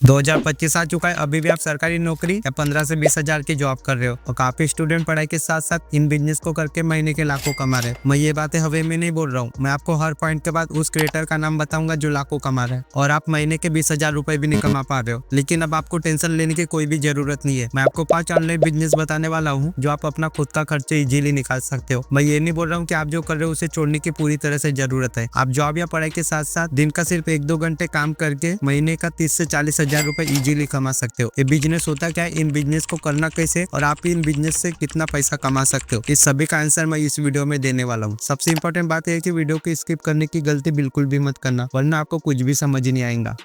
2025 आ चुका है, अभी भी आप सरकारी नौकरी या 15 से 20 हजार की जॉब कर रहे हो और काफी स्टूडेंट पढ़ाई के साथ साथ इन बिजनेस को करके महीने के लाखों कमा रहे हैं। मैं ये बातें हवे में नहीं बोल रहा हूँ, मैं आपको हर पॉइंट के बाद उस क्रिएटर का नाम बताऊंगा जो लाखों कमा रहे हैं और आप महीने के 20,000 रुपए भी नहीं कमा पा रहे हो। लेकिन अब आपको टेंशन लेने की कोई भी जरूरत नहीं है। मैं आपको 5 ऑनलाइन बिजनेस बताने वाला हूँ जो आप अपना खुद का खर्च इजीली निकाल सकते हो। मैं ये नहीं बोल रहा हूँ कि आप जो कर रहे हो उसे छोड़ने की पूरी तरह से जरूरत है। आप जॉब या पढ़ाई के साथ साथ दिन का सिर्फ 1-2 घंटे काम करके महीने का 30 से 40 हजार रुपए इजीली कमा सकते हो। ये बिजनेस होता क्या है, इन बिजनेस को करना कैसे और आप इन बिजनेस से कितना पैसा कमा सकते हो, इस सभी का आंसर मैं इस वीडियो में देने वाला हूँ। सबसे इंपॉर्टेंट बात है कि वीडियो को स्किप करने की गलती बिल्कुल भी मत करना, वरना आपको कुछ भी समझ नहीं आएगा।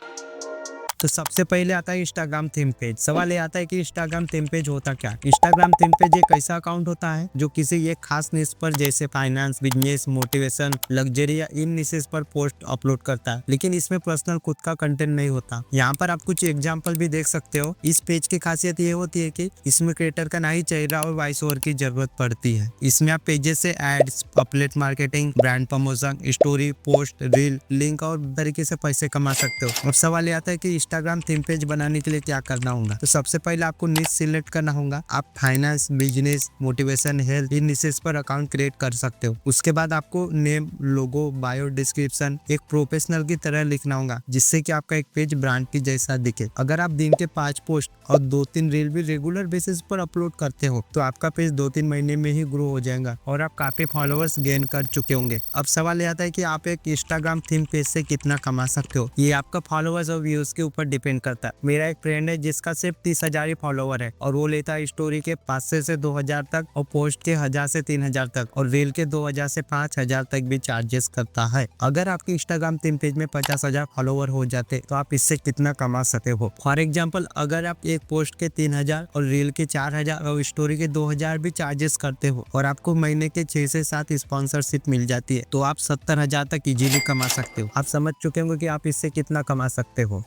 तो सबसे पहले आता है इंस्टाग्राम थीम पेज। सवाल ये आता है कि इंस्टाग्राम थीम पेज होता क्या। इंस्टाग्राम थीम पेज एक ऐसा अकाउंट होता है जो किसी एक खास निश पर जैसे फाइनेंस, बिजनेस, मोटिवेशन, लग्जरी या इन निशेस पर पोस्ट अपलोड करता है, लेकिन इसमें पर्सनल खुद का कंटेंट नहीं होता। यहाँ पर आप कुछ एग्जाम्पल भी देख सकते हो। इस पेज की खासियत ये होती है कि इसमें क्रिएटर का ना ही चेहरा और वॉइस ओवर की जरूरत पड़ती है। इसमें आप पेजेस से एड्स, अपलेट marketing, brand promotion, story, post, reel, link और तरीके से पैसे कमा सकते हो। अब सवाल ये आता है कि इंस्टाग्राम थीम पेज बनाने के लिए क्या करना होगा। तो सबसे पहले आपको निश सिलेक्ट करना होगा। आप फाइनेंस, बिजनेस, मोटिवेशन, हेल्थ इन निशेस पर अकाउंट क्रिएट कर सकते हो। उसके बाद आपको नेम, लोगो, बायो, डिस्क्रिप्शन एक प्रोफेशनल की तरह लिखना होगा, जिससे कि आपका एक पेज ब्रांड की जैसा दिखे। अगर आप दिन के 5 पोस्ट और 2-3 रील भी रेगुलर बेसिस पर अपलोड करते हो तो आपका पेज 2-3 महीने में ही ग्रो हो जाएगा और आप काफी फॉलोअर्स गेन कर चुके होंगे। अब सवाल ये आता है कि आप एक इंस्टाग्राम थीम पेज से कितना कमा सकते हो। ये आपका फॉलोअर्स और व्यूज के ऊपर डिपेंड करता है। मेरा एक फ्रेंड है जिसका सिर्फ 30,000 ही फॉलोवर है और वो लेता है स्टोरी के 500 से 2,000 तक और पोस्ट के 1,000 से 3,000 तक और रील के 2,000 से 5,000 तक भी चार्जेस करता है। अगर आपके इंस्टाग्राम थीम पेज में 50,000 फॉलोवर हो जाते तो आप इससे कितना कमा सकते हो। फॉर एग्जाम्पल, अगर आप एक पोस्ट के 3,000 और रील के 4,000 और स्टोरी के 2,000 भी चार्जेस करते हो और आपको महीने के 6 से 7 स्पॉन्सरशिप मिल जाती है तो आप 70,000 तक इजीली कमा सकते हो। आप समझ चुके होंगे कि आप इससे कितना कमा सकते हो।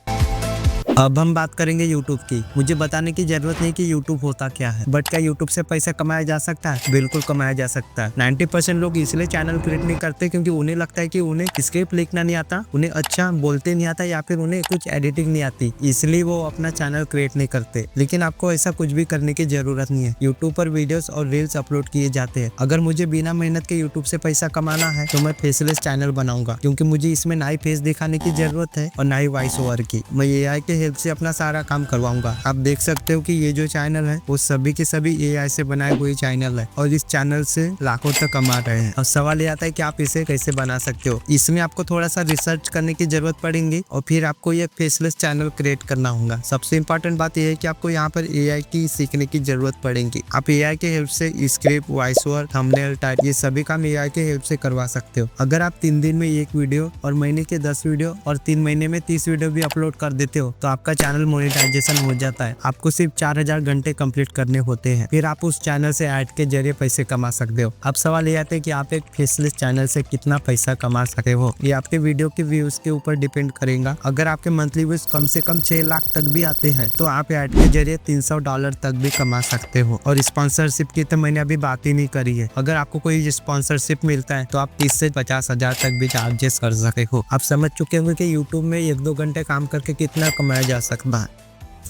अब हम बात करेंगे YouTube की। मुझे बताने की जरूरत नहीं कि YouTube होता क्या है, बट क्या YouTube से पैसा कमाया जा सकता है? बिल्कुल कमाया जा सकता है। 90% लोग इसलिए चैनल क्रिएट नहीं करते क्योंकि उन्हें लगता है कि उन्हें स्क्रिप्ट लिखना नहीं आता, उन्हें अच्छा बोलते नहीं आता या फिर उन्हें कुछ एडिटिंग नहीं आती, इसलिए वो अपना चैनल क्रिएट नहीं करते। लेकिन आपको ऐसा कुछ भी करने की जरूरत नहीं है। YouTube पर वीडियोस और रील्स अपलोड किए जाते हैं। अगर मुझे बिना मेहनत के YouTube से पैसा कमाना है तो मैं फेसलेस चैनल बनाऊंगा, क्योंकि मुझे इसमें ना ही फेस दिखाने की जरूरत है और ना ही वॉइस ओवर की। मैं AI के हेल्प से अपना सारा काम करवाऊंगा। आप देख सकते हो कि ये जो चैनल है वो सभी के सभी AI से बनाए हुए चैनल है और इस चैनल से लाखों तक कमा रहे हैं। और सवाल ये आता है कि आप इसे कैसे बना सकते हो। इसमें आपको थोड़ा सा रिसर्च करने की जरूरत पड़ेगी और फिर आपको ये फेसलेस चैनल क्रिएट करना होगा। सबसे इंपॉर्टेंट बात यह है कि आपको यहाँ पर AI की सीखने की जरूरत पड़ेगी। आप AI के हेल्प से script, voice over, thumbnail, title ये सभी काम AI के हेल्प से करवा सकते हो। अगर आप 3 दिन में 1 वीडियो और महीने के 10 वीडियो और 3 महीने में 30 वीडियो भी अपलोड कर देते हो तो आपका चैनल मोनेटाइजेशन हो जाता है। आपको सिर्फ 4,000 घंटे कंप्लीट करने होते हैं, फिर आप उस चैनल से ऐड के जरिए पैसे कमा सकते हो। अब सवाल ये आता है कि आप एक फेसलेस चैनल से कितना पैसा कमा सकते हो। ये आपके वीडियो के व्यूज के ऊपर डिपेंड करेगा। अगर आपके मंथली व्यूज कम से कम 6 लाख तक भी आते हैं तो आप ऐड के जरिए $300 तक भी कमा सकते हो। और स्पॉन्सरशिप की तो मैंने अभी बात ही नहीं करी है। अगर आपको कोई स्पॉन्सरशिप मिलता है तो आप 30 से 50,000 तक भी चार्जेस कर सकते हो। आप समझ चुके होंगे कि यूट्यूब में 1-2 घंटे काम करके कितना कमाया जा सकता है।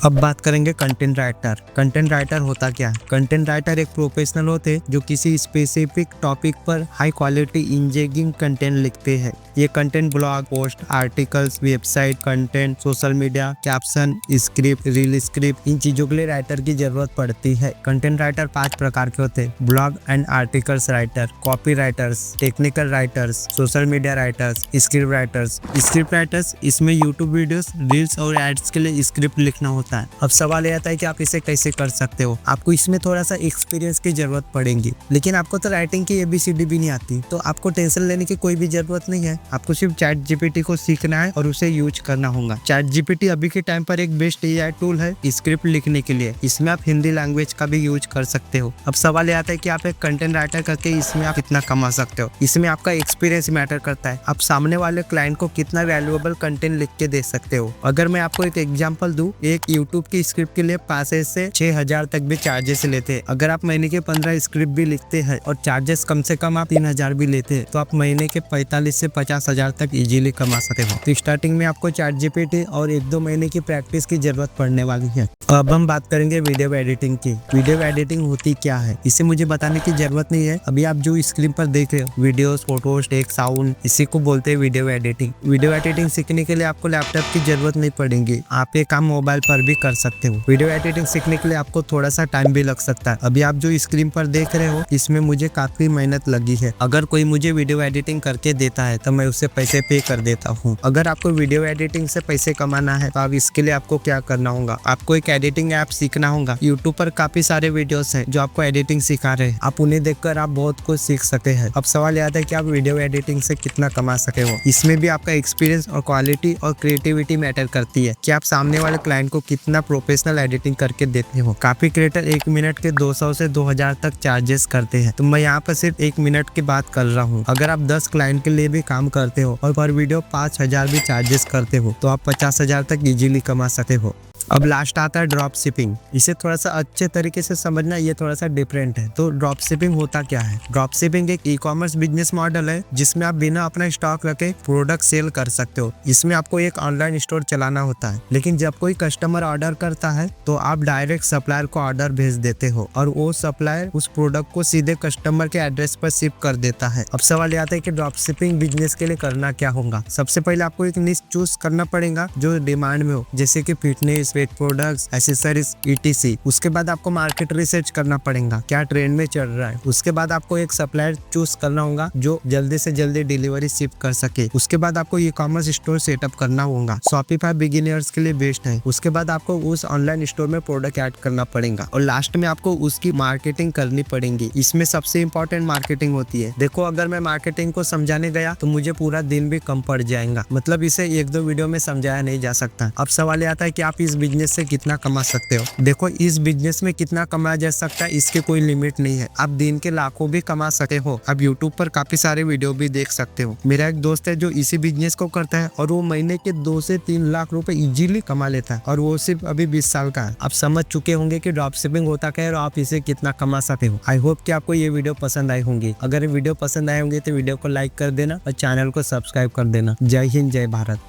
अब बात करेंगे कंटेंट राइटर। कंटेंट राइटर होता क्या है। कंटेंट राइटर एक प्रोफेशनल होते हैं जो किसी स्पेसिफिक टॉपिक पर हाई क्वालिटी इंजीनियरिंग कंटेंट लिखते हैं। ये content blog post, articles, website content, social media, caption, script, reel script, इन चीजों के लिए राइटर की जरूरत पड़ती है। कंटेंट राइटर 5 प्रकार के होते हैं। Blog and articles writer, copy writers, technical writers, social media writers, script writers. Script writers इसमें यूट्यूब वीडियोस, रील्स और एड्स के लिए स्क्रिप्ट लिखना होता है। अब सवाल ये आता है कि आप इसे कैसे कर सकते हो। आपको इसमें थोड़ा सा एक्सपीरियंस की जरूरत पड़ेगी, लेकिन आपको तो राइटिंग की ABCD भी नहीं आती, तो आपको टेंशन लेने की कोई भी जरूरत नहीं है। आपको सिर्फ ChatGPT को सीखना है और उसे यूज करना होगा। ChatGPT अभी के टाइम पर एक बेस्ट AI टूल है स्क्रिप्ट लिखने के लिए। इसमें आप हिंदी लैंग्वेज का भी यूज कर सकते हो। अब सवाल ये आता है कि आप एक कंटेंट राइटर करके इसमें आप कितना कमा सकते हो। इसमें आपका एक्सपीरियंस मैटर करता है। आप सामने वाले क्लाइंट को कितना वैल्यूएबल कंटेंट लिख के दे सकते हो। अगर मैं आपको एक एग्जांपल दूं, एक यूट्यूब की स्क्रिप्ट के लिए 5 से 6,000 तक भी चार्जेस लेते हैं। अगर आप महीने के 15 स्क्रिप्ट भी लिखते हैं और चार्जेस कम से कम आप 3,000 भी लेते हैं तो आप महीने के 45 से 50,000 तक इजीली कमा सकते हो। तो स्टार्टिंग में आपको ChatGPT और 1-2 महीने की प्रैक्टिस की जरूरत पड़ने वाली है। अब हम बात करेंगे वीडियो एडिटिंग की। वीडियो एडिटिंग होती क्या है इसे मुझे बताने की जरूरत नहीं है। अभी आप जो स्क्रीन पर देख रहे हो वीडियोस, फोटोज, टेक्स्ट, साउंड, इसी को बोलते हैं वीडियो एडिटिंग। वीडियो एडिटिंग सीखने के लिए आपको लैपटॉप की जरूरत नहीं पड़ेगी, आप ये काम मोबाइल पर भी कर सकते हो। वीडियो एडिटिंग सीखने के लिए आपको थोड़ा सा टाइम भी लग सकता है। अभी आप जो स्क्रीन पर देख रहे हो इसमें मुझे काफी मेहनत लगी है। अगर कोई मुझे वीडियो एडिटिंग करके देता है तो मैं उससे पैसे पे कर देता हूँ। अगर आपको वीडियो एडिटिंग से पैसे कमाना है तो अब इसके लिए आपको क्या करना होगा, आपको एक एडिटिंग ऐप सीखना होगा। यूट्यूब पर काफी सारे वीडियोस हैं जो आपको एडिटिंग सिखा रहे हैं, आप उन्हें देखकर आप बहुत कुछ सीख सकते हैं। अब सवाल याद है कि आप वीडियो एडिटिंग से कितना कमा सके हो। इसमें भी आपका एक्सपीरियंस और क्वालिटी और क्रिएटिविटी मैटर करती है कि आप सामने वाले क्लाइंट को कितना प्रोफेशनल एडिटिंग करके देते हो। काफी क्रिएटर 1 मिनट के 200 से 2,000 तक चार्जेस करते हैं, तो मैं यहाँ पर सिर्फ 1 मिनट की बात कर रहा हूँ। अगर आप 10 क्लाइंट के लिए भी काम करते हो और पर वीडियो 5,000 भी चार्जेस करते हो तो आप 50,000 तक इजीली कमा सकते हो। अब लास्ट आता है ड्रॉप शिपिंग। इसे थोड़ा सा अच्छे तरीके से समझना, ये थोड़ा सा डिफरेंट है। तो ड्रॉप शिपिंग होता क्या है? ड्रॉप शिपिंग एक ई-कॉमर्स बिजनेस मॉडल है जिसमें आप बिना अपना स्टॉक रखे प्रोडक्ट सेल कर सकते हो। इसमें आपको एक ऑनलाइन स्टोर चलाना होता है, लेकिन जब कोई कस्टमर ऑर्डर करता है तो आप डायरेक्ट सप्लायर को ऑर्डर भेज देते हो और वो सप्लायर उस प्रोडक्ट को सीधे कस्टमर के एड्रेस पर शिप कर देता है। अब सवाल आता है कि ड्रॉप शिपिंग बिजनेस के लिए करना क्या होगा। सबसे पहले आपको एक निश चूज करना पड़ेगा जो डिमांड में हो, जैसे कि फिटनेस, पेट प्रोडक्ट्स, एसेसरीज, ETC। उसके बाद आपको मार्केट रिसर्च करना पड़ेगा, क्या ट्रेंड में चल रहा है। उसके बाद आपको एक सप्लायर चूज करना होगा जो जल्दी से जल्दी डिलीवरी शिप कर सके। उसके बाद आपको ई-कॉमर्स स्टोर सेटअप करना होगा। शॉपिफाई बिगिनर्स के लिए बेस्ट है। उसके बाद आपको उस ऑनलाइन स्टोर में प्रोडक्ट ऐड करना पड़ेगा और लास्ट में आपको उसकी मार्केटिंग करनी पड़ेगी। इसमें सबसे इंपॉर्टेंट मार्केटिंग होती है। देखो, अगर मैं मार्केटिंग को समझाने गया तो मुझे पूरा दिन भी कम पड़ जाएगा, मतलब इसे 1-2 वीडियो में समझाया नहीं जा सकता। अब सवाल आता है कि आप इस बिजनेस से कितना कमा सकते हो। देखो, इस बिजनेस में कितना कमाया जा सकता है इसके कोई लिमिट नहीं है। आप दिन के लाखों भी कमा सकते हो। आप यूट्यूब पर काफी सारे वीडियो भी देख सकते हो। मेरा एक दोस्त है जो इसी बिजनेस को करता है और वो महीने के 2 से 3 लाख रुपए इजीली कमा लेता है और वो सिर्फ अभी 20 साल का है। आप समझ चुके होंगे कि ड्रॉप शिपिंग होता क्या है और आप इसे कितना कमा सकते हो। आई होप कि आपको ये वीडियो पसंद आई होंगी। अगर वीडियो पसंद आए होंगे तो वीडियो को लाइक कर देना और चैनल को सब्सक्राइब कर देना। जय हिंद, जय भारत।